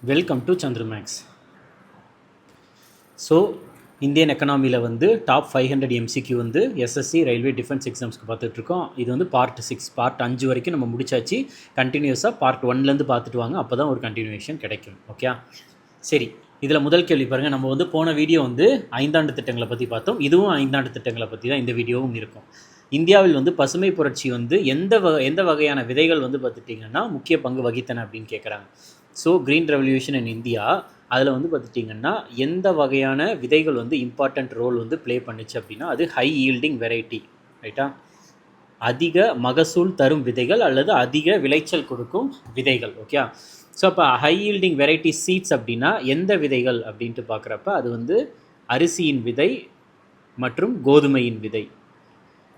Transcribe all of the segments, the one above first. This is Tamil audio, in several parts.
Welcome to Chandramax. So Indian எக்கனாமியில் வந்து டாப் 500 எம்சிக்யூ வந்து எஸ்எஸ்சி ரயில்வே டிஃபென்ஸ் எக்ஸாம்ஸ்க்கு பார்த்துட்ருக்கோம். இது வந்து பார்ட் 5 வரைக்கும் நம்ம முடிச்சாச்சு. கண்டினியூஸாக பார்ட் 1லேருந்து பார்த்துட்டு வாங்க, அப்போ தான் ஒரு கண்டினியூஷன் கிடைக்கும். ஓகே, சரி. இதில் முதல் கேள்வி பாருங்கள். நம்ம வந்து போன வீடியோ வந்து 5 ஆண்டு திட்டங்களை பற்றி பார்த்தோம். இதுவும் 5 ஆண்டு திட்டங்களை பற்றி தான் இந்த வீடியோவும் இருக்கும். இந்தியாவில் வந்து பசுமை புரட்சி வந்து எந்த வகையான விதைகள் வந்து பார்த்துட்டிங்கன்னா முக்கிய பங்கு வகித்தன அப்படின்னு கேட்குறாங்க. So green revolution in India, அதில் வந்து பார்த்துட்டிங்கன்னா எந்த வகையான விதைகள் வந்து இம்பார்ட்டண்ட் ரோல் வந்து ப்ளே பண்ணுச்சு அப்படின்னா அது ஹை ஈல்டிங் வெரைட்டி, ரைட்டா? அதிக மகசூல் தரும் விதைகள் அல்லது அதிக விளைச்சல் கொடுக்கும் விதைகள். ஓகே, ஸோ அப்போ ஹை ஈல்டிங் வெரைட்டி சீட்ஸ் அப்படின்னா எந்த விதைகள் அப்படின்ட்டு பார்க்குறப்ப அது வந்து அரிசியின் விதை மற்றும் கோதுமையின் விதை.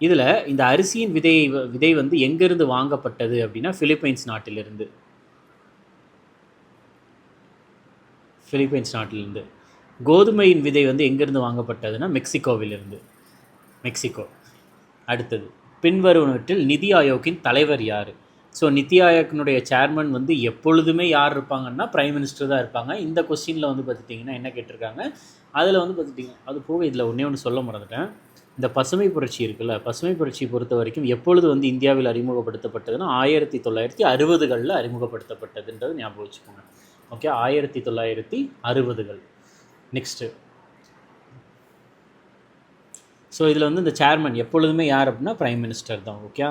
இதில் இந்த அரிசியின் விதை வந்து எங்கேருந்து வாங்கப்பட்டது அப்படின்னா பிலிப்பைன்ஸ் நாட்டிலிருந்து. கோதுமையின் விதை வந்து எங்கேருந்து வாங்கப்பட்டதுன்னா மெக்சிகோவிலிருந்து. அடுத்தது, பின்வருவனவற்றில் நிதி ஆயோக்கின் தலைவர் யார்? ஸோ நிதி ஆயோக்கினுடைய சேர்மன் வந்து எப்பொழுதுமே யார் இருப்பாங்கன்னா பிரைம் மினிஸ்டர் தான் இருப்பாங்க. இந்த கொஸ்டினில் வந்து பார்த்துட்டிங்கன்னா என்ன கேட்டிருக்காங்க, அதில் வந்து பார்த்துட்டிங்க அது போக இதில் ஒன்று சொல்ல மறந்துட்டேன். இந்த பசுமை புரட்சி இருக்குல்ல, பசுமை புரட்சி பொறுத்த வரைக்கும் எப்பொழுது வந்து இந்தியாவில் அறிமுகப்படுத்தப்பட்டதுன்னா 1960களில் அறிமுகப்படுத்தப்பட்டதுன்றது ஞாபகம் வச்சுக்கோங்க. ஓகே, 1960கள். நெக்ஸ்ட்டு, ஸோ இதில் வந்து இந்த சேர்மன் எப்பொழுதுமே யார் அப்படின்னா பிரைம் மினிஸ்டர் தான். ஓகே,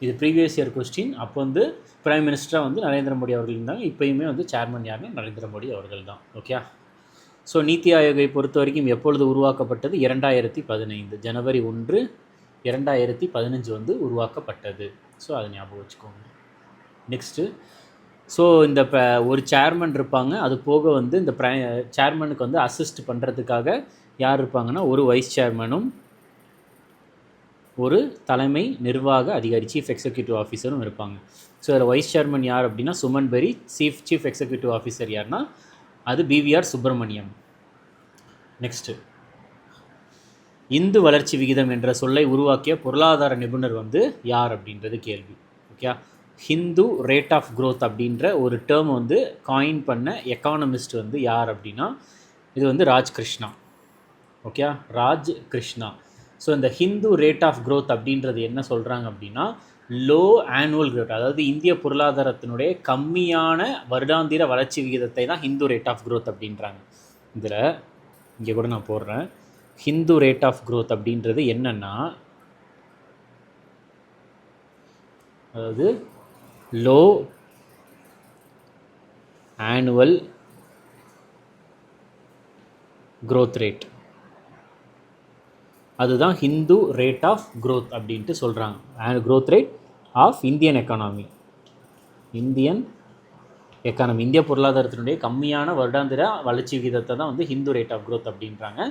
இது ப்ரீவியஸ் இயர் கொஸ்டின். அப்போ வந்து பிரைம் மினிஸ்டராக வந்து நரேந்திர மோடி அவர்கள் இருந்தாங்க. இப்போயுமே வந்து சேர்மன் யாருன்னா நரேந்திர மோடி அவர்கள் தான். ஓகே, ஸோ நீத்தி ஆயோகை பொறுத்த வரைக்கும் எப்பொழுது உருவாக்கப்பட்டது? 2015 ஜனவரி 1, 2015 வந்து உருவாக்கப்பட்டது. ஸோ அதை ஞாபகம் வச்சுக்கோங்க. நெக்ஸ்ட்டு, ஸோ இந்த ஒரு சேர்மன் இருப்பாங்க. அது போக வந்து இந்த சேர்மனுக்கு வந்து அசிஸ்ட் பண்ணுறதுக்காக யார் இருப்பாங்கன்னா ஒரு வைஸ் சேர்மனும் ஒரு தலைமை நிர்வாக அதிகாரி சீஃப் எக்ஸிக்யூட்டிவ் ஆஃபீஸரும் இருப்பாங்க. ஸோ அதில் வைஸ் சேர்மன் யார் அப்படின்னா சுமன் பெரி. சீஃப் எக்ஸிக்யூட்டிவ் ஆஃபீஸர் யார்னா அது பிவிஆர் சுப்பிரமணியம். நெக்ஸ்ட்டு, இந்து வளர்ச்சி விகிதம் என்ற சொல்லை உருவாக்கிய பொருளாதார நிபுணர் வந்து யார் அப்படின்றது கேள்வி. Okay, Hindu rate of growth அப்படின்ற ஒரு டேர்ம் வந்து காயின் பண்ண எக்கானமிஸ்ட் வந்து யார் அப்படின்னா இது வந்து ராஜ் கிருஷ்ணா. ஓகே, ராஜ் கிருஷ்ணா. ஸோ இந்த ஹிந்து ரேட் ஆஃப் க்ரோத் அப்படின்றது என்ன சொல்கிறாங்க அப்படின்னா லோ ஆனுவல் க்ரோத், அதாவது இந்திய பொருளாதாரத்தினுடைய கம்மியான வருடாந்திர வளர்ச்சி விகிதத்தை தான் ஹிந்து ரேட் ஆஃப் க்ரோத் அப்படின்றாங்க. இதில் இங்கே கூட நான் போடுறேன். ஹிந்து ரேட் ஆஃப் க்ரோத் அப்படின்றது என்னென்னா, அதாவது லோ ஆனுவல் க்ரோத் ரேட், அதுதான் ஹிந்து ரேட் ஆஃப் க்ரோத் அப்படின்ட்டு சொல்கிறாங்க. க்ரோத் ரேட் ஆஃப் இந்திய பொருளாதாரத்தினுடைய கம்மியான வருடாந்திர வளர்ச்சி விகிதத்தை தான் வந்து ஹிந்து ரேட் ஆஃப் க்ரோத் அப்படின்றாங்க.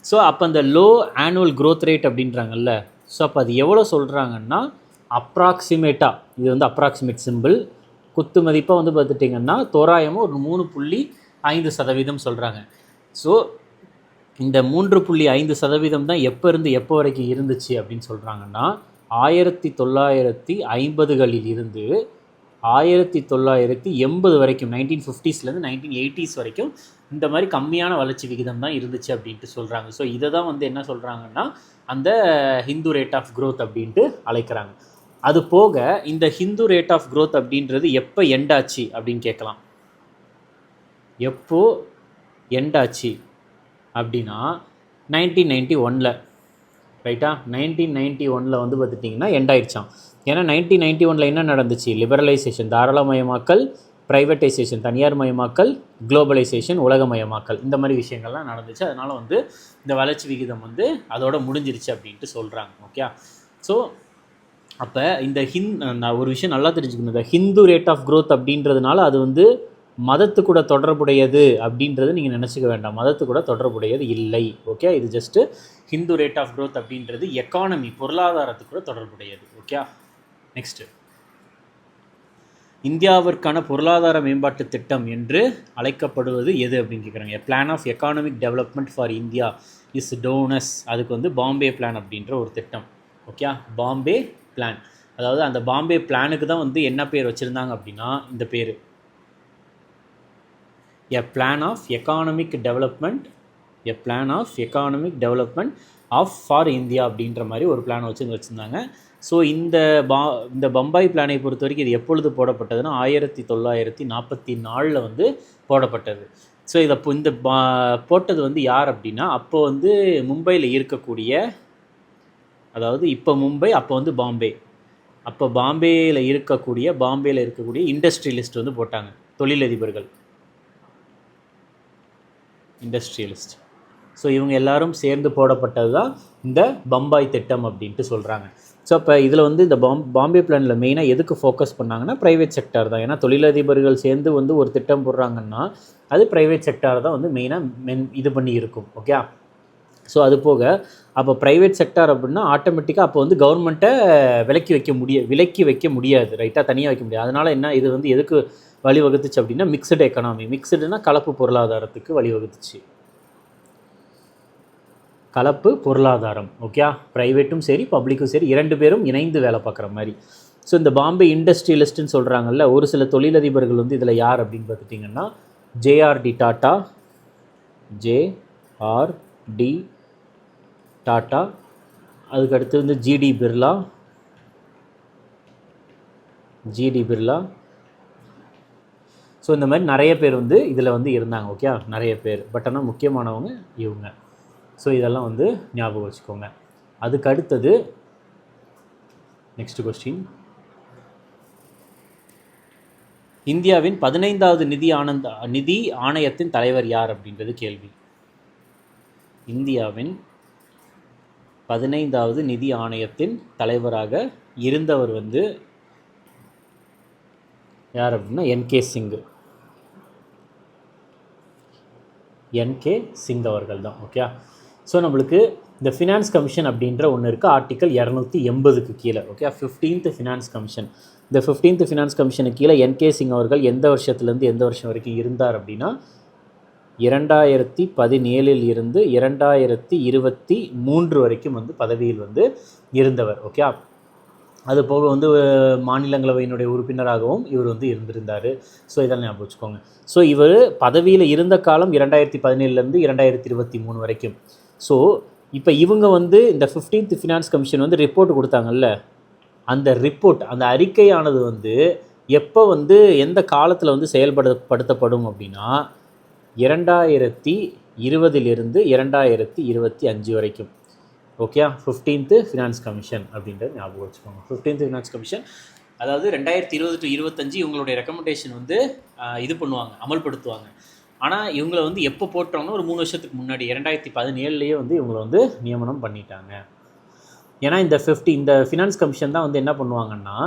ஸோ அப்போ அந்த லோ ஆனுவல் க்ரோத் ரேட் அப்படின்றாங்கல்ல, ஸோ அப்போ அது எவ்வளோ சொல்கிறாங்கன்னா அப்ராக்சிமேட்டாக, இது வந்து அப்ராக்சிமேட் சிம்பிள், குத்து மதிப்பாக வந்து பார்த்துட்டிங்கன்னா தோராயமாக ஒரு 3.5% சொல்கிறாங்க. ஸோ இந்த 3.5% தான் எப்போ இருந்து எப்போ வரைக்கும் இருந்துச்சு அப்படின்னு சொல்கிறாங்கன்னா 1950களில் இருந்து 1980 வரைக்கும், 1950ஸ்லேருந்து 1980s வரைக்கும் இந்த மாதிரி கம்மியான வளர்ச்சி விகிதம் தான் இருந்துச்சு அப்படின்ட்டு சொல்கிறாங்க. ஸோ இதை தான் வந்து என்ன சொல்கிறாங்கன்னா அந்த ஹிந்து ரேட் ஆஃப் க்ரோத் அப்படின்ட்டு அழைக்கிறாங்க. அது போக இந்த ஹிந்து ரேட் ஆஃப் க்ரோத் அப்படின்றது எப்போ எண்டாச்சு அப்படின்னு கேட்கலாம். எப்போ எண்டாச்சு அப்படின்னா 1991, ரைட்டா? 1991 வந்து பார்த்துட்டிங்கன்னா எண்ட் ஆயிடுச்சான். ஏன்னா 1991 என்ன நடந்துச்சு? லிபரலைசேஷன், தாராளமயமாக்கல், ப்ரைவேட்டைசேஷன், தனியார் மயமாக்கல், குளோபலைசேஷன், உலகமயமாக்கல், இந்த மாதிரி விஷயங்கள்லாம் நடந்துச்சு. அதனால் வந்து இந்த வளர்ச்சி விகிதம் வந்து அதோட முடிஞ்சிருச்சு அப்படின்ட்டு சொல்கிறாங்க. ஓகே, ஸோ அப்போ இந்த நான் ஒரு விஷயம் நல்லா தெரிஞ்சுக்கணும். இந்த ஹிந்து ரேட் ஆஃப் க்ரோத் அப்படின்றதுனால அது வந்து மதத்து கூட தொடர்புடையது அப்படின்றது நீங்கள் நினச்சிக்க வேண்டாம். மதத்து கூட தொடர்புடையது இல்லை. ஓகே, இது just Hindu rate of growth அப்படின்றது எக்கானமி, பொருளாதாரத்துக்கு கூட தொடர்புடையது. ஓகே, நெக்ஸ்ட்டு, இந்தியாவிற்கான பொருளாதார மேம்பாட்டு திட்டம் என்று அழைக்கப்படுவது எது அப்படின்னு கேட்குறாங்க. Plan of economic development for India is டோனஸ். அதுக்கு வந்து பாம்பே பிளான் அப்படின்ற ஒரு திட்டம். ஓகே, பாம்பே பிளான், அதாவது அந்த பாம்பே பிளானுக்கு தான் வந்து என்ன பேர் வச்சுருந்தாங்க அப்படின்னா இந்த பேர் a plan of economic development of for India அப்படின்ற மாதிரி ஒரு பிளான் வச்சுருந்தாங்க. ஸோ இந்த பம்பாய் பிளானை பொறுத்த வரைக்கும் இது எப்பொழுது போடப்பட்டதுன்னா 1944 வந்து போடப்பட்டது. ஸோ இந்த போட்டது வந்து யார் அப்படின்னா, அப்போ வந்து மும்பையில் இருக்கக்கூடிய, அதாவது இப்போ மும்பை, அப்போ வந்து பாம்பே, அப்போ பாம்பேயில் இருக்கக்கூடிய இண்டஸ்ட்ரியலிஸ்ட் வந்து போட்டாங்க, தொழிலதிபர்கள், இண்டஸ்ட்ரியலிஸ்ட். ஸோ இவங்க எல்லாரும் சேர்ந்து போடப்பட்டது தான் இந்த பம்பாய் திட்டம் அப்படின்ட்டு சொல்கிறாங்க. ஸோ அப்போ இதில் வந்து இந்த பாம்பே பிளானில் மெயினாக எதுக்கு ஃபோக்கஸ் பண்ணாங்கன்னா ப்ரைவேட் செக்டார் தான். ஏன்னா தொழிலதிபர்கள் சேர்ந்து வந்து ஒரு திட்டம் போடுறாங்கன்னா அது ப்ரைவேட் செக்டார் தான் வந்து மெயினாக இது பண்ணி இருக்கும். ஓகே, ஸோ அது போக அப்போ ப்ரைவேட் செக்டார் அப்படின்னா ஆட்டோமேட்டிக்காக அப்போ வந்து கவர்மெண்ட்டை விலக்கி வைக்க முடியாது, ரைட்டாக தனியாக வைக்க முடியாது. அதனால் என்ன, இது வந்து எதுக்கு வழிவகுத்துச்சு அப்படின்னா மிக்சடு எக்கனாமி. மிக்சடுனா கலப்பு பொருளாதாரத்துக்கு வழிவகுத்துச்சு, கலப்பு பொருளாதாரம். ஓகே, ப்ரைவேட்டும் சரி பப்ளிக்கும் சரி இரண்டு பேரும் இணைந்து வேலை பார்க்குற மாதிரி. ஸோ இந்த பாம்பே இண்டஸ்ட்ரியலிஸ்ட்டுன்னு சொல்கிறாங்கல்ல, ஒரு சில தொழிலதிபர்கள் வந்து இதில் யார் அப்படின்னு பார்த்துட்டிங்கன்னா ஜேஆர்டி டாட்டா, அதுக்கடுத்து வந்து ஜிடி பிர்லா. ஸோ இந்த மாதிரி நிறைய பேர் வந்து இதில் வந்து இருந்தாங்க. ஓகே, நிறைய பேர், பட் ஆனால் முக்கியமானவங்க இவங்க. ஸோ இதெல்லாம் வந்து ஞாபகம் வச்சுக்கோங்க. அதுக்கு அடுத்தது நெக்ஸ்ட் கொஸ்டின், இந்தியாவின் 15வது நிதி ஆணையத்தின் தலைவர் யார் அப்படின்றது கேள்வி. இந்தியாவின் 15வது நிதி ஆணையத்தின் தலைவராக இருந்தவர் வந்து யார் அப்படின்னா என்கே சிங் அவர்கள் தான். ஓகே, ஸோ நம்மளுக்கு இந்த ஃபினான்ஸ் கமிஷன் அப்படின்ற ஒன்று இருக்குது, ஆர்டிக்கல் 280க்கு கீழே. Okay, 15th finance commission. இந்த 15th ஃபினான்ஸ் கமிஷனுக்கு கீழே என்கே சிங் அவர்கள் எந்த வருஷத்துலேருந்து எந்த வருஷம் வரைக்கும் இருந்தார் அப்படின்னா 2017 இருந்து 2023 வரைக்கும் வந்து பதவியில் வந்து இருந்தவர். ஓகே, அது போக வந்து மாநிலங்களவையினுடைய உறுப்பினராகவும் இவர் வந்து இருந்திருந்தார். ஸோ இதெல்லாம் ஞாபகம் வச்சுக்கோங்க. ஸோ இவர் பதவியில் இருந்த காலம் 2017 2023 வரைக்கும். ஸோ இப்போ இவங்க வந்து இந்த 15th ஃபினான்ஸ் கமிஷன் வந்து ரிப்போர்ட் கொடுத்தாங்கல்ல, அந்த அறிக்கையானது வந்து எப்போ வந்து எந்த காலத்தில் வந்து செயல்படுத்தப்படும் அப்படின்னா 2020 2025 வரைக்கும். ஓகே, 15th ஃபினான்ஸ் கமிஷன் அப்படின்றது ஞாபகம் வச்சுக்கோங்க. 15th ஃபினான்ஸ் கமிஷன் அதாவது 2020 to 2025 இவங்களுடைய ரெக்கமெண்டேஷன் வந்து இது பண்ணுவாங்க, அமல்படுத்துவாங்க. ஆனால் இவங்களை வந்து எப்போ போட்டாங்கன்னா ஒரு 3 வருஷத்துக்கு முன்னாடி 2017 வந்து இவங்களை வந்து நியமனம் பண்ணிட்டாங்க. ஏன்னா இந்த ஃபினான்ஸ் கமிஷன் தான் வந்து என்ன பண்ணுவாங்கன்னா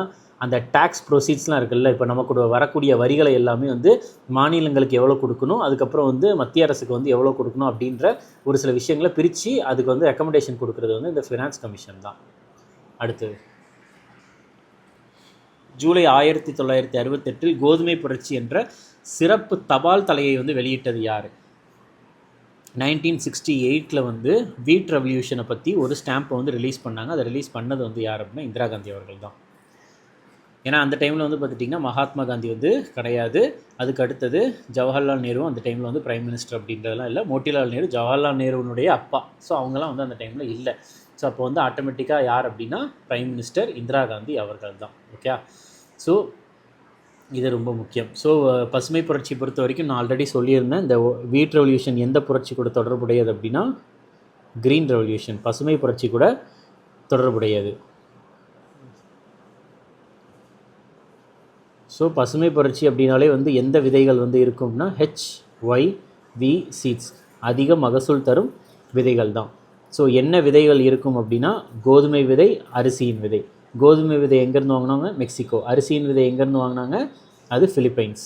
அந்த டேக்ஸ் ப்ரொசீட்ஸ்லாம் இருக்குல்ல, இப்போ நமக்கு வரக்கூடிய வரிகளை எல்லாமே வந்து மாநிலங்களுக்கு எவ்வளோ கொடுக்கணும், அதுக்கப்புறம் வந்து மத்திய அரசுக்கு வந்து எவ்வளோ கொடுக்கணும் அப்படின்ற ஒரு சில விஷயங்களை பிரித்து அதுக்கு வந்து ரெக்கமெண்டேஷன் கொடுக்குறது வந்து இந்த ஃபினான்ஸ் கமிஷன் தான். அடுத்தது ஜூலை 1968 கோதுமை புரட்சி என்ற சிறப்பு தபால் தலையை வந்து வெளியிட்டது யார்? 1968 வந்து வீட் ரெவல்யூஷனை பற்றி ஒரு ஸ்டாம்பை வந்து ரிலீஸ் பண்ணாங்க. அதை ரிலீஸ் பண்ணது வந்து யார் அப்படின்னா இந்திரா காந்தி அவர்கள் தான். ஏன்னா அந்த டைமில் வந்து பார்த்துட்டிங்கன்னா மகாத்மா காந்தி வந்து கிடையாது, அதுக்கு அடுத்தது ஜவஹர்லால் நேரு அந்த டைமில் வந்து பிரைம் மினிஸ்டர் அப்படின்றதெல்லாம் இல்லை. மோட்டிலால் நேரு ஜவஹர்லால் நேருனுடைய அப்பா. ஸோ அவங்களாம் வந்து அந்த டைமில் இல்லை. ஸோ அப்போ வந்து ஆட்டோமேட்டிக்காக யார் அப்படின்னா பிரைம் மினிஸ்டர் இந்திரா காந்தி அவர்கள் தான். ஓகே, ஸோ இது ரொம்ப முக்கியம். ஸோ பசுமை புரட்சி பொறுத்த வரைக்கும் நான் ஆல்ரெடி சொல்லியிருந்தேன், இந்த வீட் ரெவல்யூஷன் எந்த புரட்சி கூட தொடர்புடையது அப்படின்னா க்ரீன் ரெவல்யூஷன், பசுமை புரட்சி கூட தொடர்புடையது. ஸோ பசுமை புரட்சி அப்படின்னாலே வந்து எந்த விதைகள் வந்து இருக்கும்னா HYV சீட்ஸ், அதிக மகசூல் தரும் விதைகள் தான். ஸோ என்ன விதைகள் இருக்கும் அப்படின்னா கோதுமை விதை, அரிசியின் விதை. கோதுமை விதை எங்கேருந்து வாங்கினாங்க? மெக்சிகோ. அரிசியின் விதை எங்கேருந்து வாங்கினாங்க? அது ஃபிலிப்பைன்ஸ்.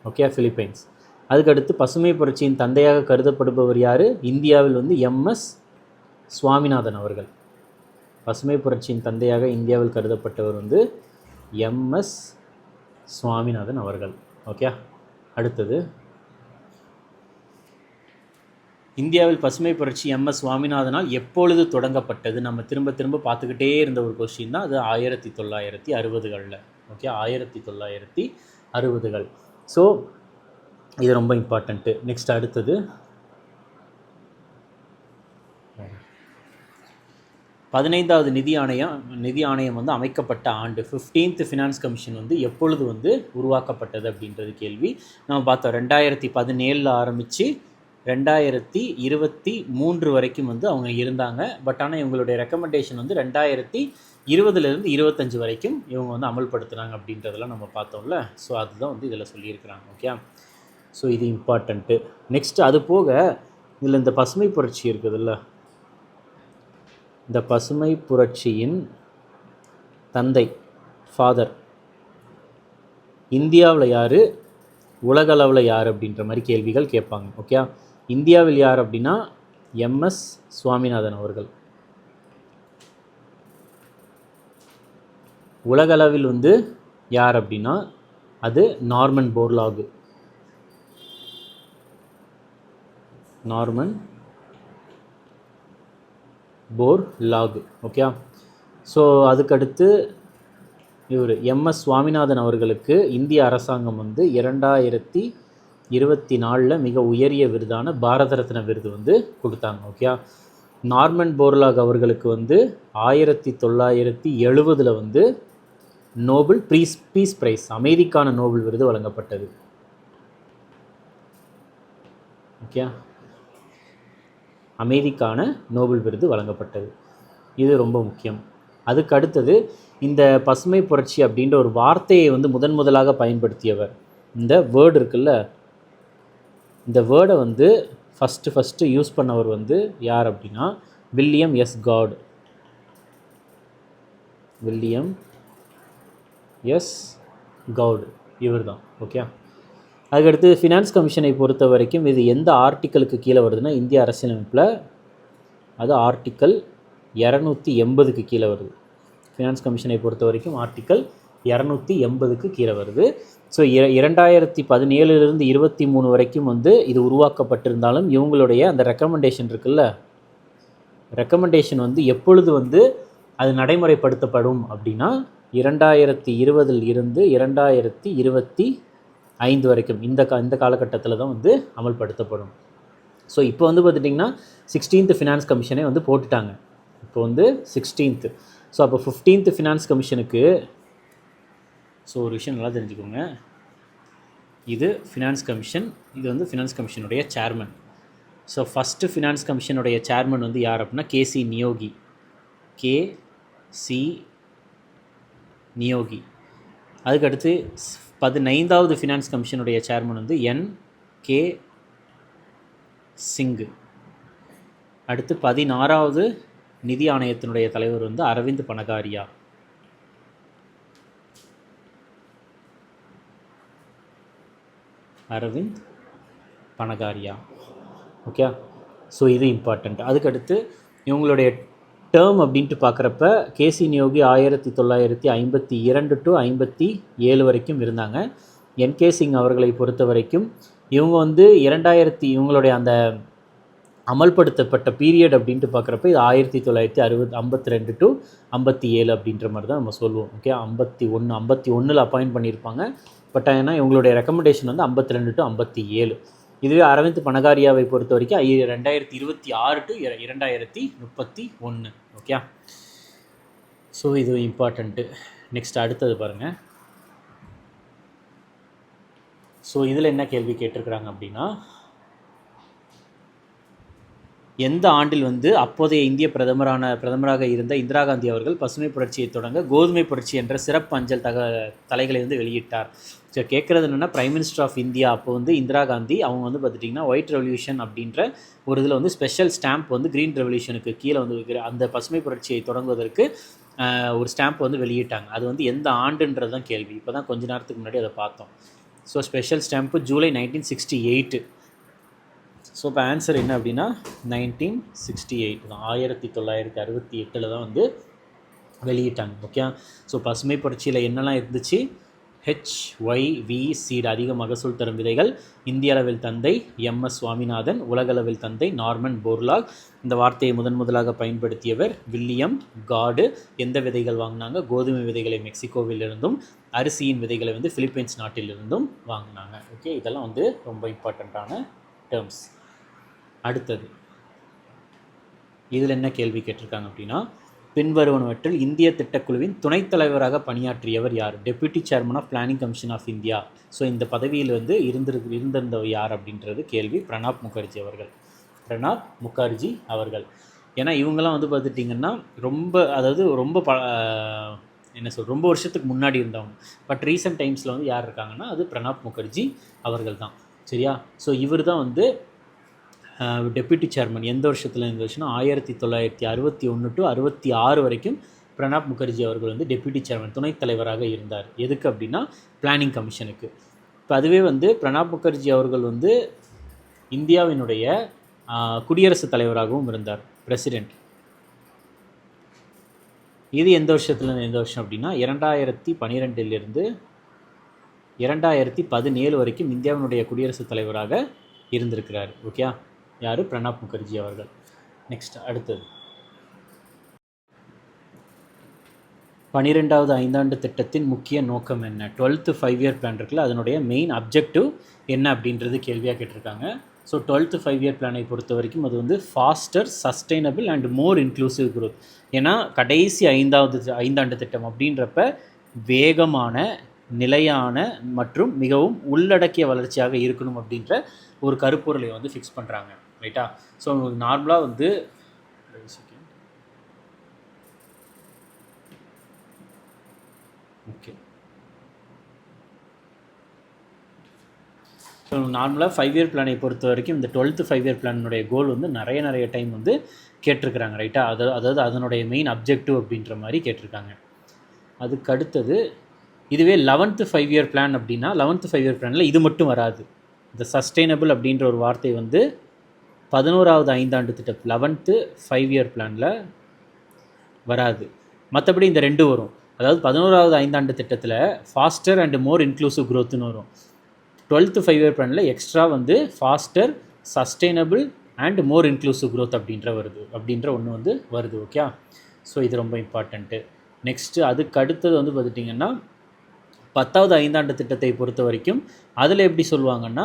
Okay, Philippines. அதுக்கடுத்து பசுமை புரட்சியின் தந்தையாக கருதப்படுபவர் யார்? இந்தியாவில் வந்து MS சுவாமிநாதன் அவர்கள். பசுமை புரட்சியின் தந்தையாக இந்தியாவில் கருதப்பட்டவர் வந்து MS சுவாமிநாதன் அவர்கள். ஓகே, அடுத்தது இந்தியாவில் பசுமை புரட்சி MS சுவாமிநாதனால் எப்பொழுது தொடங்கப்பட்டது? நம்ம திரும்ப திரும்ப பார்த்துக்கிட்டே இருந்த ஒரு கொஸ்டின் தான் அது. 1960களில். ஓகே, 1960கள். ஸோ இது ரொம்ப இம்பார்ட்டண்ட்டு. நெக்ஸ்ட் அடுத்தது 15வது நிதி ஆணையம் வந்து அமைக்கப்பட்ட ஆண்டு, 15th ஃபினான்ஸ் கமிஷன் வந்து எப்பொழுது வந்து உருவாக்கப்பட்டது அப்படின்றது கேள்வி. நம்ம பார்த்தோம் 2017 ஆரம்பித்து 2023 வரைக்கும் வந்து அவங்க இருந்தாங்க. பட் ஆனால் இவங்களுடைய ரெக்கமெண்டேஷன் வந்து 2020லேருந்து 25 வரைக்கும் இவங்க வந்து அமல்படுத்துனாங்க அப்படின்றதெல்லாம் நம்ம பார்த்தோம்ல. ஸோ அதுதான் வந்து இதில் சொல்லியிருக்கிறாங்க. ஓகே, ஸோ இது இம்பார்ட்டண்ட்டு. நெக்ஸ்ட் அது போக இதில் இந்த பசுமை புரட்சி இருக்குதுல்ல, இந்த பசுமை புரட்சியின் தந்தை ஃபாதர் இந்தியாவில் யார், உலகளவில் யார் அப்படின்ற மாதிரி கேள்விகள் கேட்பாங்க. ஓகே, இந்தியாவில் யார் அப்படின்னா MS சுவாமிநாதன் அவர்கள். உலகளவில் வந்து யார் அப்படின்னா அது நார்மன் போர்லாக். ஓகே, ஸோ அதுக்கடுத்து இவர் MS சுவாமிநாதன் அவர்களுக்கு இந்திய அரசாங்கம் வந்து 2024 மிக உயரிய விருதான பாரத ரத்ன விருது வந்து கொடுத்தாங்க. ஓகே, நார்மன் போர்லாக் அவர்களுக்கு வந்து 1970 வந்து நோபல் பீஸ் பிரைஸ், அமைதிக்கான நோபல் விருது வழங்கப்பட்டது. ஓகே, அமைதிக்கான நோபல் விருது வழங்கப்பட்டது. இது ரொம்ப முக்கியம். அதுக்கு அடுத்தது இந்த பசுமை புரட்சி அப்படின்ற ஒரு வார்த்தையை வந்து முதலாக பயன்படுத்தியவர், இந்த வேர்டு இருக்குல்ல, இந்த வேர்டை வந்து ஃபஸ்ட்டு யூஸ் பண்ணவர் வந்து யார் அப்படின்னா வில்லியம் எஸ் கவுட் இவர் தான். ஓகே, அதுக்கடுத்து ஃபினான்ஸ் கமிஷனை பொறுத்த வரைக்கும் இது எந்த ஆர்டிக்கலுக்கு கீழே வருதுன்னா இந்திய அரசியலமைப்பில் அது ஆர்டிக்கல் 280க்கு கீழே வருது. ஃபினான்ஸ் கமிஷனை பொறுத்த வரைக்கும் ஆர்டிக்கல் 280க்கு கீழே வருது. ஸோ 2017 23 வரைக்கும் வந்து இது உருவாக்கப்பட்டிருந்தாலும் இவங்களுடைய அந்த ரெக்கமெண்டேஷன் இருக்குல்ல, ரெக்கமெண்டேஷன் வந்து எப்பொழுது வந்து அது நடைமுறைப்படுத்தப்படும் அப்படின்னா 2020 2025 வரைக்கும் இந்த காலகட்டத்தில் தான் வந்து அமல்படுத்தப்படும். ஸோ இப்போ வந்து பார்த்துட்டிங்கன்னா 16th ஃபினான்ஸ் கமிஷனே வந்து போட்டுட்டாங்க. இப்போ வந்து 16th. ஸோ அப்போ 15th ஃபினான்ஸ் கமிஷனுக்கு, ஸோ ஒரு விஷயம் நல்லா தெரிஞ்சுக்கோங்க, இது ஃபினான்ஸ் கமிஷன், இது வந்து ஃபினான்ஸ் கமிஷனுடைய சேர்மன். ஸோ ஃபஸ்ட்டு ஃபினான்ஸ் கமிஷனுடைய சேர்மன் வந்து யார் அப்படின்னா KC நியோகி. அதுக்கடுத்து 15வது ஃபினான்ஸ் கமிஷனுடைய சேர்மன் வந்து NK சிங். அடுத்து 16வது நிதி ஆணையத்தினுடைய தலைவர் வந்து அரவிந்த் பனகாரியா. ஓகே, ஸோ இது இம்பார்ட்டண்ட். அதுக்கடுத்து இவங்களுடைய டேர்ம் அப்படின்ட்டு பார்க்குறப்ப KC நியோகி 1952 to 57 வரைக்கும் இருந்தாங்க. NK சிங் அவர்களை பொறுத்த வரைக்கும் இவங்க வந்து இவங்களுடைய அந்த அமல்படுத்தப்பட்ட பீரியட் அப்படின்ட்டு பார்க்குறப்ப இது 1952 to 57 அப்படின்ற மாதிரி தான் நம்ம சொல்லுவோம். ஓகே, 51 அப்பாயிண்ட் பண்ணியிருப்பாங்க. பட் ஏன்னா இவங்களுடைய ரெக்கமெண்டேஷன் வந்து 52 to 57. இதுவே அரவிந்த் பனகாரியாவை பொறுத்த வரைக்கும் 2026 to 2031. ஓகே, ஸோ இது இம்பார்ட்டண்ட்டு. நெக்ஸ்ட் அடுத்தது பாருங்கள். ஸோ இதில் என்ன கேள்வி கேட்டிருக்கிறாங்க அப்படின்னா, எந்த ஆண்டில் வந்து அப்போதைய இந்திய பிரதமராக இருந்த இந்திரா காந்தி அவர்கள் பசுமை புரட்சியை தொடங்க கோதுமை புரட்சி என்ற சிறப்பு அஞ்சல் தலைகளை வந்து வெளியிட்டார். ஸோ கேட்குறது என்னென்னா, பிரைம் மினிஸ்டர் ஆஃப் இந்தியா அப்போ வந்து இந்திரா காந்தி அவங்க வந்து பார்த்துட்டிங்கன்னா ஒயிட் ரெவல்யூஷன் அப்படின்ற ஒரு இதில் வந்து ஸ்பெஷல் ஸ்டாம்ப் வந்து க்ரீன் ரெவல்யூஷனுக்கு கீழே வந்து அந்த பசுமை புரட்சியை தொடங்குவதற்கு ஒரு ஸ்டாம்ப் வந்து வெளியிட்டாங்க. அது வந்து எந்த ஆண்டுன்றது தான் கேள்வி. இப்போ தான் கொஞ்ச நேரத்துக்கு முன்னாடி அதை பார்த்தோம். So special stamp July 1968. So இப்போ ஆன்சர் என்ன அப்படின்னா 1968 தான், 1968 தான் வந்து வெளியிட்டாங்க. ஓகே, ஸோ பசுமை புரட்சியில் என்னெல்லாம் இருந்துச்சு, HYV சீட் அதிக மகசூல் தரும் விதைகள். இந்திய அளவில் தந்தை MS சுவாமிநாதன், உலகளவில் தந்தை நார்மன் போர்லாக். இந்த வார்த்தையை முதலாக பயன்படுத்தியவர் வில்லியம் காடு. எந்த விதைகள் வாங்கினாங்க? கோதுமை விதைகளை மெக்சிகோவிலிருந்தும் அரிசியின் விதைகளை வந்து பிலிப்பைன்ஸ் நாட்டிலிருந்தும் வாங்கினாங்க. ஓகே, இதெல்லாம் வந்து ரொம்ப இம்பார்ட்டண்ட்டான டேர்ம்ஸ். அடுத்தது இதில் என்ன கேள்வி கேட்டிருக்காங்க அப்படின்னா, பின்வருவனவற்றில் இந்திய திட்டக்குழுவின் துணைத் தலைவராக பணியாற்றியவர் யார்? Deputy chairman of planning commission of India. So இந்த பதவியில் வந்து இருந்திருந்தவர் யார் அப்படின்றது கேள்வி. பிரணாப் முகர்ஜி அவர்கள். பிரணாப் முகர்ஜி அவர்கள். ஏன்னா இவங்கெல்லாம் வந்து பார்த்துட்டிங்கன்னா ரொம்ப வருஷத்துக்கு முன்னாடி இருந்தவங்க. பட் ரீசெண்ட் டைம்ஸில் வந்து யார் இருக்காங்கன்னா அது பிரணாப் முகர்ஜி அவர்கள் தான். சரியா? ஸோ இவர் தான் வந்து டெப்யூட்டி சேர்மன். எந்த வருஷத்தில் இருந்துச்சுன்னா 1961 to 66 வரைக்கும் பிரணாப் முகர்ஜி அவர்கள் வந்து டெப்யூட்டி சேர்மன், துணைத் தலைவராக இருந்தார். எதுக்கு அப்படின்னா பிளானிங் கமிஷனுக்கு. இப்போ அதுவே வந்து பிரணாப் முகர்ஜி அவர்கள் வந்து இந்தியாவினுடைய குடியரசுத் தலைவராகவும் இருந்தார், பிரசிடெண்ட். இது எந்த வருஷம் அப்படின்னா 2012 2017 வரைக்கும் இந்தியாவினுடைய குடியரசுத் தலைவராக இருந்திருக்கிறார். ஓகே, யார்? பிரணாப் முகர்ஜி அவர்கள். நெக்ஸ்ட் அடுத்தது 12வது ஐந்தாண்டு திட்டத்தின் முக்கிய நோக்கம் என்ன? 12th 5-year பிளான் இருக்குல்ல, அதனுடைய மெயின் அப்ஜெக்டிவ் என்ன அப்படின்றது கேள்வியாக கேட்டிருக்காங்க. ஸோ 12th 5-year பிளானை பொறுத்த வரைக்கும் அது வந்து faster, sustainable and more inclusive growth. ஏன்னா கடைசி ஐந்தாண்டு திட்டம் அப்படின்றப்ப வேகமான, நிலையான மற்றும் மிகவும் உள்ளடக்கிய வளர்ச்சியாக இருக்கணும் அப்படின்ற ஒரு கருப்பொருளை வந்து ஃபிக்ஸ் பண்ணுறாங்க. ரைட்டா? ஸோ நார்மலாக வந்து ஓகே, ஸோ நார்மலாக 5-year பிளானை பொறுத்த வரைக்கும் இந்த 12th 5-year பிளானுடைய கோல் வந்து நிறைய டைம் வந்து கேட்டிருக்கிறாங்க. ரைட்டா? அதாவது அதனுடைய மெயின் அப்ஜெக்டிவ் அப்படின்ற மாதிரி கேட்டிருக்காங்க. அதுக்கு அடுத்தது இதுவே 11th 5-year பிளான் அப்படின்னா 11th 5-year பிளானில் இது மட்டும் வராது. இந்த சஸ்டைனபிள் அப்படின்ற ஒரு வார்த்தை வந்து 11வது ஐந்தாண்டு திட்டம் 11th 5-year பிளானில் வராது. மற்றபடி இந்த ரெண்டு வரும். அதாவது 11வது ஐந்தாண்டு திட்டத்தில் ஃபாஸ்டர் அண்ட் மோர் இன்க்ளூசிவ் க்ரோத்துன்னு வரும். 12th 5-year பிளானில் எக்ஸ்ட்ரா வந்து faster, sustainable and more inclusive growth அப்படின்ற ஒன்று வந்து வருது. ஓகே, ஸோ இது ரொம்ப இம்பார்ட்டண்ட்டு. நெக்ஸ்ட்டு அதுக்கு அடுத்தது வந்து பார்த்துட்டிங்கன்னா 10வது ஐந்தாண்டு திட்டத்தை பொறுத்த வரைக்கும் அதில் எப்படி சொல்லுவாங்கன்னா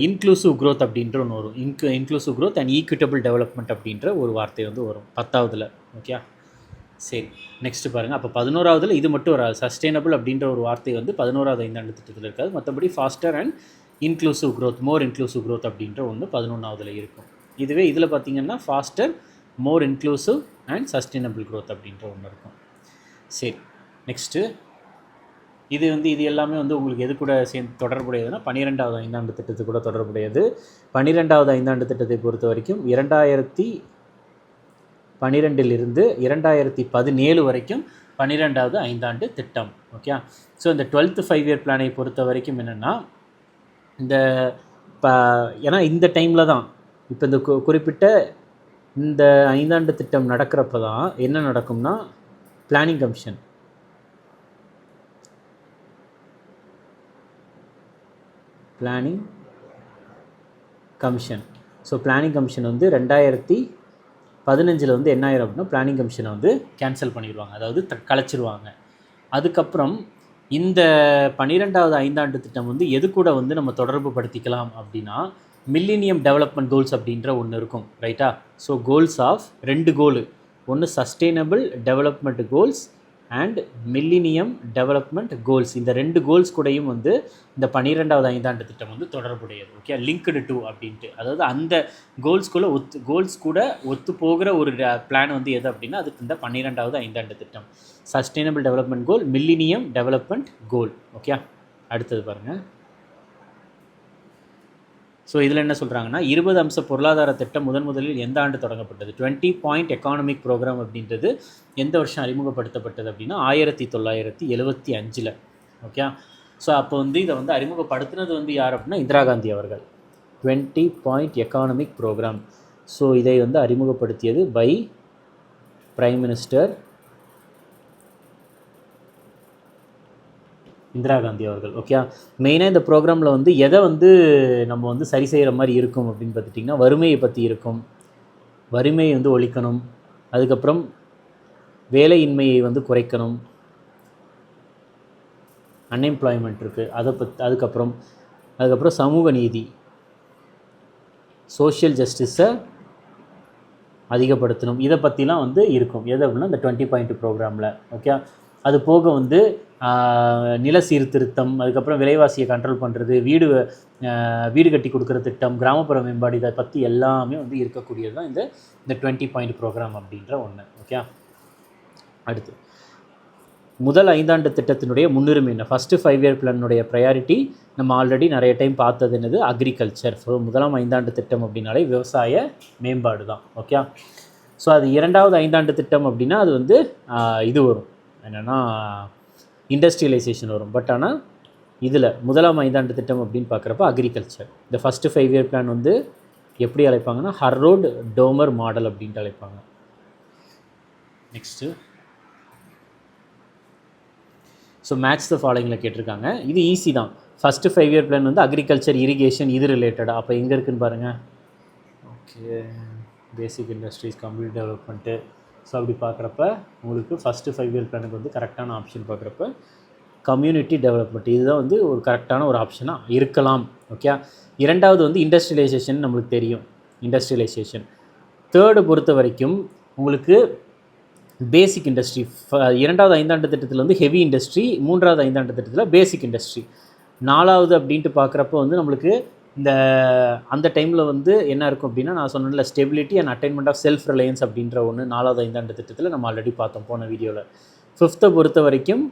இன்க்ளூசிவ் க்ரோத் அப்படின்ற ஒன்று வரும். Inclusive growth and equitable development அப்படின்ற ஒரு வார்த்தை வந்து வரும் 10வதுல. ஓகே, சரி. நெக்ஸ்ட்டு பாருங்கள். அப்போ 11வதுல இது மட்டும் வராது. சஸ்டைனபிள் அப்படின்ற ஒரு வார்த்தை வந்து 11வது ஐந்தாண்டு திட்டத்தில் இருக்காது. மற்றபடி faster and inclusive growth, more inclusive growth அப்படின்ற ஒன்று 11வதுல இருக்கும். இதுவே இதில் பார்த்திங்கன்னா faster, more inclusive and sustainable growth அப்படின்ற ஒன்று இருக்கும். சரி, நெக்ஸ்ட்டு இது எல்லாமே வந்து உங்களுக்கு எது கூட சேர்ந்து தொடர்புடையதுன்னா 12வது ஐந்தாண்டு திட்டத்து கூட தொடர்புடையது. 12வது ஐந்தாண்டு திட்டத்தை பொறுத்த வரைக்கும் 2012 2017 வரைக்கும் 12வது ஐந்தாண்டு திட்டம். ஓகே, ஸோ இந்த 12th 5-year பிளானை பொறுத்த வரைக்கும் என்னென்னா ஏன்னா இந்த டைமில் தான் இப்போ இந்த குறிப்பிட்ட இந்த ஐந்தாண்டு திட்டம் நடக்கிறப்ப தான் என்ன நடக்கும்னா planning commission so planning commission வந்து 2015 வந்து என்ன ஆயிரும் அப்படின்னா பிளானிங் கமிஷனை வந்து கேன்சல் பண்ணிடுவாங்க, அதாவது கலைச்சிருவாங்க. அதுக்கப்புறம் இந்த 12வது ஐந்தாண்டு திட்டம் வந்து எது கூட வந்து நம்ம தொடர்பு படுத்திக்கலாம் அப்படின்னா மில்லினியம் டெவலப்மெண்ட் கோல்ஸ் அப்படின்ற ஒன்று இருக்கும். ரைட்டா? ஸோ கோல்ஸ் ஆஃப் 2 கோலு, ஒன்று sustainable development goals and millennium development goals. இந்த 2 கோல்ஸ் கூடயும் வந்து இந்த 12வது ஐந்தாண்டு திட்டம் வந்து தொடர்புடையது. ஓகே, லிங்க்டு டு அப்படின்ட்டு, அதாவது அந்த கோல்ஸ் கூட ஒத்து போகிற ஒரு பிளான் வந்து எது அப்படின்னா அதுக்கு இந்த 12வது ஐந்தாண்டு திட்டம். சஸ்டெயினபிள் டெவலப்மெண்ட் கோல், மில்லினியம் டெவலப்மெண்ட் கோல். ஓகே, அடுத்தது பாருங்கள். ஸோ இதில் என்ன சொல்கிறாங்கன்னா 20 அம்ச பொருளாதார திட்டம் முதலில் எந்த ஆண்டு தொடங்கப்பட்டது? 20 பாயிண்ட் எக்கானமிக் ப்ரோக்ராம் அப்படின்றது எந்த வருஷம் அறிமுகப்படுத்தப்பட்டது அப்படின்னா 1975. ஓகே, ஸோ அப்போ வந்து இதை வந்து அறிமுகப்படுத்தினது வந்து யார் அப்படின்னா இந்திரா காந்தி அவர்கள். 20 பாயிண்ட் எக்கானமிக் ப்ரோக்ராம். ஸோ இதை வந்து அறிமுகப்படுத்தியது by prime minister Indira Gandhi அவர்கள். ஓகே, மெயினாக இந்த ப்ரோக்ராமில் வந்து எதை வந்து நம்ம வந்து சரி செய்கிற மாதிரி இருக்கும் அப்படின்னு பார்த்துட்டிங்கன்னா, வறுமையை பற்றி இருக்கும். வறுமையை வந்து ஒழிக்கணும், அதுக்கப்புறம் வேலையின்மையை வந்து குறைக்கணும், அன்எம்ப்ளாய்மெண்ட் இருக்குது அதை அதுக்கப்புறம் சமூக நீதி, சோஷியல் ஜஸ்டிஸை அதிகப்படுத்தணும். இதை பற்றிலாம் வந்து இருக்கும். எது அப்படின்னா இந்த 20 பாயிண்ட் ப்ரோக்ராமில். ஓகே, அது போக வந்து நில சீர்திருத்தம், அதுக்கப்புறம் விலைவாசியை கண்ட்ரோல் பண்ணுறது, வீடு கட்டி கொடுக்குற திட்டம், கிராமப்புற மேம்பாடு, இதை பற்றி எல்லாமே வந்து இருக்கக்கூடியது தான் இந்த 20 பாயிண்ட் ப்ரோக்ராம் அப்படின்ற ஒன்று. ஓகே, அடுத்து முதல் 5 ஆண்டு திட்டத்தினுடைய முன்னுரிமை என்ன? ஃபஸ்ட்டு 5 இயர் பிளானுடைய ப்ரையாரிட்டி நம்ம ஆல்ரெடி நிறைய டைம் பார்த்தது என்னது? அக்ரிகல்ச்சர். ஸோ முதலாம் 5 ஆண்டு திட்டம் அப்படின்னாலே விவசாய மேம்பாடு தான். ஓகே, ஸோ அது இரண்டாவது 5 ஆண்டு திட்டம் அப்படின்னா அது வந்து இது வரும், என்னென்னா இண்டஸ்ட்ரியலைசேஷன் வரும். பட் ஆனால் இதில் முதலாம் 5 ஆண்டு திட்டம் அப்படின்னு பார்க்குறப்ப அக்ரிகல்ச்சர். இந்த ஃபஸ்ட்டு 5 இயர் பிளான் வந்து எப்படி அழைப்பாங்கன்னா ஹர்ரோட் டோமர் மாடல் அப்படின்ட்டு அழைப்பாங்க. நெக்ஸ்ட்டு ஸோ மேட்ச் த ஃபாலோயிங்கில் கேட்டிருக்காங்க. இது ஈஸி தான். ஃபஸ்ட்டு 5 இயர் பிளான் வந்து அக்ரிகல்ச்சர், இரிகேஷன் இது ரிலேட்டடாக. அப்போ எங்கே இருக்குதுன்னு பாருங்கள். ஓகே, பேசிக் இண்டஸ்ட்ரீஸ், கம்யூனிட்டி டெவலப்மெண்ட்டு. ஸோ அப்படி பார்க்குறப்ப உங்களுக்கு ஃபஸ்ட்டு 5 இயர் பிளானுக்கு வந்து கரெக்டான ஆப்ஷன் பார்க்குறப்ப கம்யூனிட்டி டெவலப்மெண்ட் இதுதான் வந்து ஒரு கரெக்டான ஒரு ஆப்ஷனாக இருக்கலாம். ஓகே, இரண்டாவது வந்து இண்டஸ்ட்ரியலைசேஷன் நம்மளுக்கு தெரியும், இண்டஸ்ட்ரியலைசேஷன். தேர்டு பொறுத்த வரைக்கும் உங்களுக்கு பேசிக் இண்டஸ்ட்ரி. இரண்டாவது 5 ஆண்டு திட்டத்தில் வந்து ஹெவி இண்டஸ்ட்ரி, மூன்றாவது 5 ஆண்டு திட்டத்தில் பேசிக் இண்டஸ்ட்ரி. நாலாவது அப்படின்ட்டு பார்க்குறப்ப வந்து நம்மளுக்கு அந்த டைமில் வந்து என்ன இருக்கும் அப்படின்னா, நான் சொன்னேன்ல stability and attainment of self reliance அப்படின்ற ஒன்று 4வது 5 ஆண்டு திட்டத்தில் நம்ம ஆல்ரெடி பார்த்தோம் போன வீடியோவில். 5த்தை பொறுத்த வரைக்கும்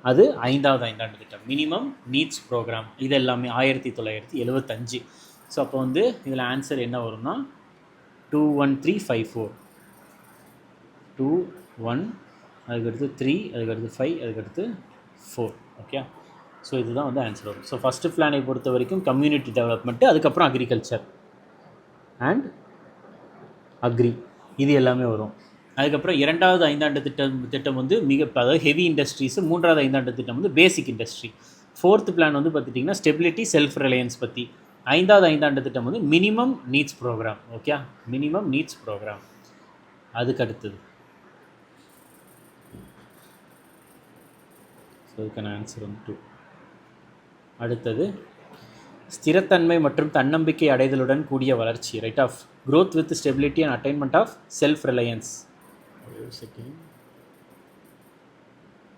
அது 5வது 5 ஆண்டு திட்டம், மினிமம் நீட்ஸ் ப்ரோக்ராம். இது எல்லாமே 1975. ஸோ அப்போ வந்து இதில் ஆன்சர் என்ன வரும்னா 21354. 2 1 அதுக்கடுத்து 3 அதுக்கடுத்து 5 அதுக்கடுத்து 4. ஓகே, ஸோ இதுதான் வந்து ஆன்சர் வரும். ஸோ ஃபஸ்ட்டு பிளானை பொறுத்த வரைக்கும் கம்யூனிட்டி டெவலப்மெண்ட்டு, அதுக்கப்புறம் அக்ரிகல்ச்சர் அண்ட் அக்ரி இது எல்லாமே வரும். அதுக்கப்புறம் இரண்டாவது 5 ஆண்டு திட்டம் வந்து அதாவது ஹெவி இண்டஸ்ட்ரீஸு. மூன்றாவது 5 ஆண்டு திட்டம் வந்து பேசிக் இண்டஸ்ட்ரி. 4th பிளான் வந்து பார்த்துட்டிங்கன்னா ஸ்டெபிலிட்டி, செல்ஃப் ரிலையன்ஸ் பற்றி. 5வது 5 ஆண்டு திட்டம் வந்து minimum needs programme. Okay, minimum needs programme. அதுக்கு அடுத்தது ஸோ இதுக்கான ஆன்சர் வந்து 2. அடுத்தது ஸ்திரத்தன்மை மற்றும் தன்னம்பிக்கை அடைதலுடன் கூடிய வளர்ச்சி, rate of growth with stability and attainment of self reliance.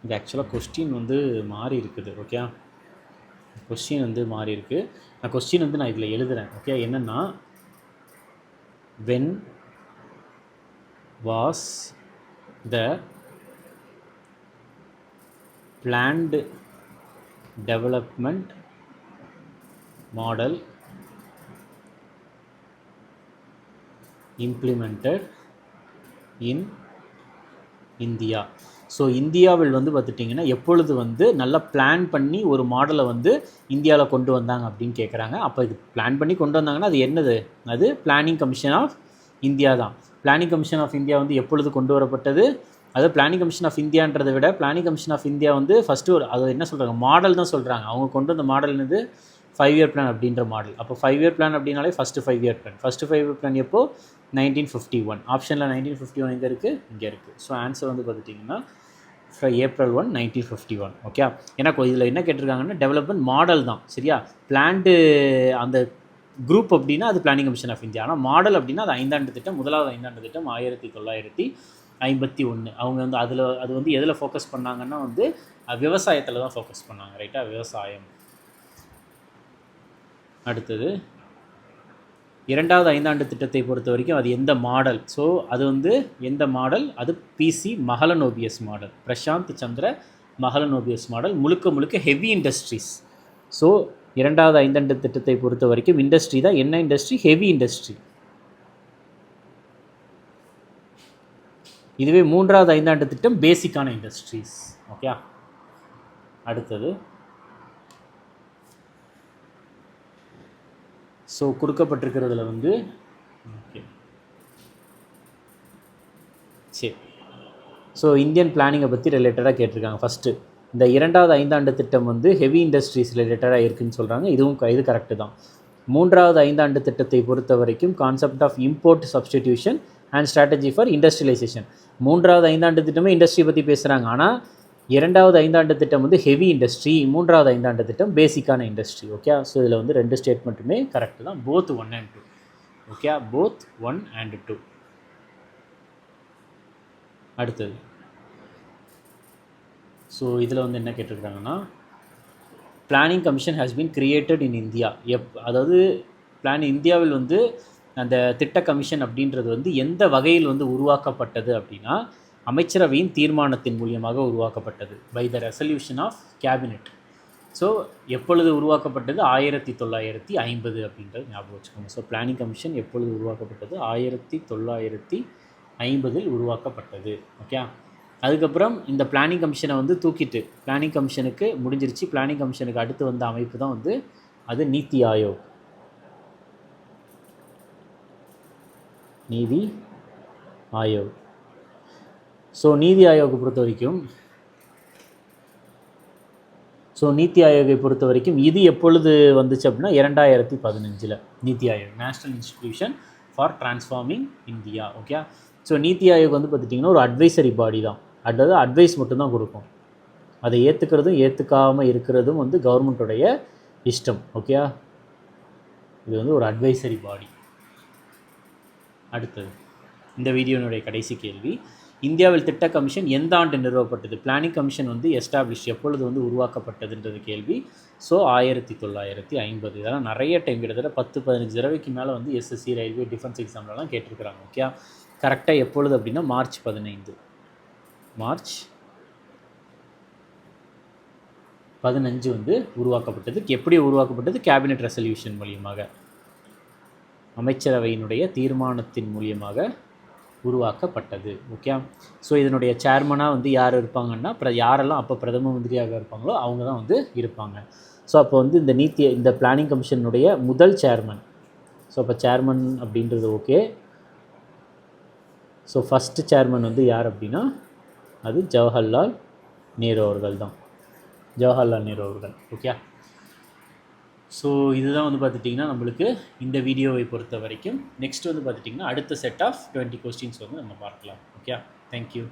இது ஆக்சுவலாக கொஸ்டின் வந்து மாறி இருக்குது. ஓகே, கொஸ்டின் வந்து மாறி இருக்குது. நான் கொஸ்டின் வந்து நான் இதில் எழுதுகிறேன். ஓகே, என்னென்னா when was the planned development model implemented in India? So இந்தியாவில் வந்து பார்த்துட்டிங்கன்னா எப்பொழுது வந்து நல்லா பிளான் பண்ணி ஒரு மாடலை வந்து இந்தியாவில் கொண்டு வந்தாங்க அப்படின்னு கேட்குறாங்க. அப்போ இது பிளான் பண்ணி கொண்டு வந்தாங்கன்னா அது என்னது? அது பிளானிங் கமிஷன் ஆஃப் இந்தியா தான். பிளானிங் கமிஷன் ஆஃப் இந்தியா வந்து எப்பொழுது கொண்டு வரப்பட்டது? அது பிளானிங் கமிஷன் ஆஃப் இந்தியான்றதை விட பிளானிங் கமிஷன் ஆஃப் இந்தியா வந்து ஃபஸ்ட்டு அது என்ன சொல்கிறாங்க, மாடல் தான் சொல்கிறாங்க. அவங்க கொண்டு வந்த மாடல் என்னது? 5 இயர் பிளான் அப்படின்ற மாடல். அப்போ 5 இயர் பிளான் அப்படின்னாலே first 5 year plan. First 5 year plan எப்போ? 1951. ஆப்ஷனில் 1951 எங்கே இருக்குது? இங்கே இருக்குது. ஸோ ஆன்சர் வந்து பார்த்துட்டிங்கன்னா April 1, 1951. ஓகே, ஏன்னா இதில் என்ன கேட்டிருக்காங்கன்னா டெவலப்மெண்ட் மாடல் தான். சரியா, பிளான்டு அந்த குரூப் அப்படின்னா அது பிளானிங் கமிஷன் ஆஃப் இந்தியா. ஆனால் மாடல் அப்படின்னா அது 5 ஆண்டு திட்டம், முதலாவது 5 ஆண்டு திட்டம் 1951. அவங்க வந்து அது வந்து எதில் ஃபோக்கஸ் பண்ணாங்கன்னா வந்து விவசாயத்தில் தான் ஃபோக்கஸ் பண்ணாங்க. ரைட்டாக, விவசாயம். அடுத்தது இரண்டாவது 5 ஆண்டு திட்டத்தை பொறுத்த வரைக்கும் அது எந்த மாடல்? ஸோ அது வந்து எந்த மாடல்? அது பிசி மஹலனோபியஸ் மாடல், பிரசாந்த் சந்திர மஹலனோபியஸ் மாடல். முழுக்க ஹெவி இண்டஸ்ட்ரீஸ். ஸோ இரண்டாவது 5 ஆண்டு திட்டத்தை பொறுத்த வரைக்கும் இண்டஸ்ட்ரி தான். என்ன இண்டஸ்ட்ரி? Heavy industry. இதுவே மூன்றாவது 5 ஆண்டு திட்டம் பேசிக்கான இண்டஸ்ட்ரீஸ். ஓகே, அடுத்தது ஸோ கொடுக்கப்பட்டிருக்கிறதுல வந்து ஓகே சரி. ஸோ இந்தியன் பிளானிங்கை பற்றி ரிலேட்டடாக கேட்டிருக்காங்க. ஃபஸ்ட்டு இந்த 2வது ஐந்தாண்டு திட்டம் வந்து ஹெவி இண்டஸ்ட்ரீஸ் ரிலேட்டடாக இருக்குதுன்னு சொல்கிறாங்க. இது கரெக்டு தான். 3வது ஐந்தாண்டு திட்டத்தை பொறுத்த வரைக்கும் concept of import substitution and strategy for industrialisation. 3வது ஐந்தாண்டு திட்டமே இண்டஸ்ட்ரி பற்றி பேசுகிறாங்க. ஆனால் 2வது ஐந்தாண்டு திட்டம் வந்து ஹெவி இண்டஸ்ட்ரி, 3வது ஐந்தாண்டு திட்டம் பேசிக்கான இண்டஸ்ட்ரி. ஓகே, ஸோ இதில் வந்து 2 ஸ்டேட்மெண்ட்டுமே கரெக்டு தான், both 1 and 2. Okay, both 1 and 2. அடுத்தது ஸோ இதில் வந்து என்ன கேட்டிருக்கிறாங்கன்னா, planning commission has been created in India. அதாவது இந்தியாவில் வந்து அந்த திட்ட கமிஷன் அப்படின்றது வந்து எந்த வகையில் வந்து உருவாக்கப்பட்டது அப்படின்னா, அமைச்சரவையின் தீர்மானத்தின் மூலியமாக உருவாக்கப்பட்டது, by the resolution of cabinet. So எப்பொழுது உருவாக்கப்பட்டது? 1950 அப்படின்றது ஞாபகம் வச்சுக்கோங்க. ஸோ பிளானிங் கமிஷன் எப்பொழுது உருவாக்கப்பட்டது? 1950 உருவாக்கப்பட்டது. ஓகே, அதுக்கப்புறம் இந்த பிளானிங் கமிஷனை வந்து தூக்கிட்டு பிளானிங் கமிஷனுக்கு முடிஞ்சிருச்சு. பிளானிங் கமிஷனுக்கு அடுத்து வந்த அமைப்பு தான் வந்து அது நீத்தி ஆயோக். நீதி ஆயோக். ஸோ நீதி ஆயோகை பொறுத்த வரைக்கும் இது எப்பொழுது வந்துச்சு அப்படின்னா 2015 NITI Aayog, national institution for transforming India. Okay, so NITI Aayog வந்து பார்த்துட்டிங்கன்னா ஒரு அட்வைசரி பாடி தான். அதாவது அட்வைஸ் மட்டும்தான் கொடுக்கும். அதை ஏற்றுக்கிறதும் ஏற்றுக்காமல் இருக்கிறதும் வந்து கவர்மெண்ட்டோடைய இஷ்டம். ஓகே, இது வந்து ஒரு அட்வைசரி பாடி. அடுத்தது இந்த வீடியோனுடைய கடைசி கேள்வி, இந்தியாவில் திட்ட கமிஷன் எந்த ஆண்டு நிறுவப்பட்டது? பிளானிங் கமிஷன் வந்து எஸ்டாப்ளிஷ் எப்பொழுது வந்து உருவாக்கப்பட்டதுன்றது கேள்வி. ஸோ 1950. இதெல்லாம் நிறைய டைம், கிட்டத்தட்ட 10-15 தடவைக்கு மேலே வந்து எஸ்எஸ்சி, ரயில்வே, டிஃபென்ஸ் எக்ஸாம்லலாம் கேட்டிருக்கிறாங்க. ஓகே, கரெக்டாக எப்பொழுது அப்படின்னா மார்ச் 15 வந்து உருவாக்கப்பட்டது. எப்படி உருவாக்கப்பட்டது? கேபினெட் ரெசல்யூஷன் மூலியமாக, அமைச்சரவையினுடைய தீர்மானத்தின் மூலியமாக உருவாக்கப்பட்டது. ஓகே, ஸோ இதனுடைய சேர்மனாக வந்து யார் இருப்பாங்கன்னா, யாரெல்லாம் அப்போ பிரதம மந்திரியாக இருப்பாங்களோ அவங்க தான் வந்து இருப்பாங்க. ஸோ அப்போ வந்து இந்த பிளானிங் கமிஷனுடைய முதல் சேர்மன். ஸோ அப்போ சேர்மன் அப்படின்றது ஓகே. ஸோ ஃபஸ்ட்டு சேர்மன் வந்து யார் அப்படின்னா அது ஜவஹர்லால் நேரு அவர்கள் தான். ஓகே, ஸோ இதுதான் வந்து பார்த்துட்டிங்கன்னா நம்மளுக்கு இந்த வீடியோவை பொறுத்த வரைக்கும். நெக்ஸ்ட் வந்து பார்த்துட்டிங்கன்னா அடுத்த செட் ஆஃப் 20 கொஸ்டின்ஸ் வந்து நம்ம பார்க்கலாம். Okay, thank you.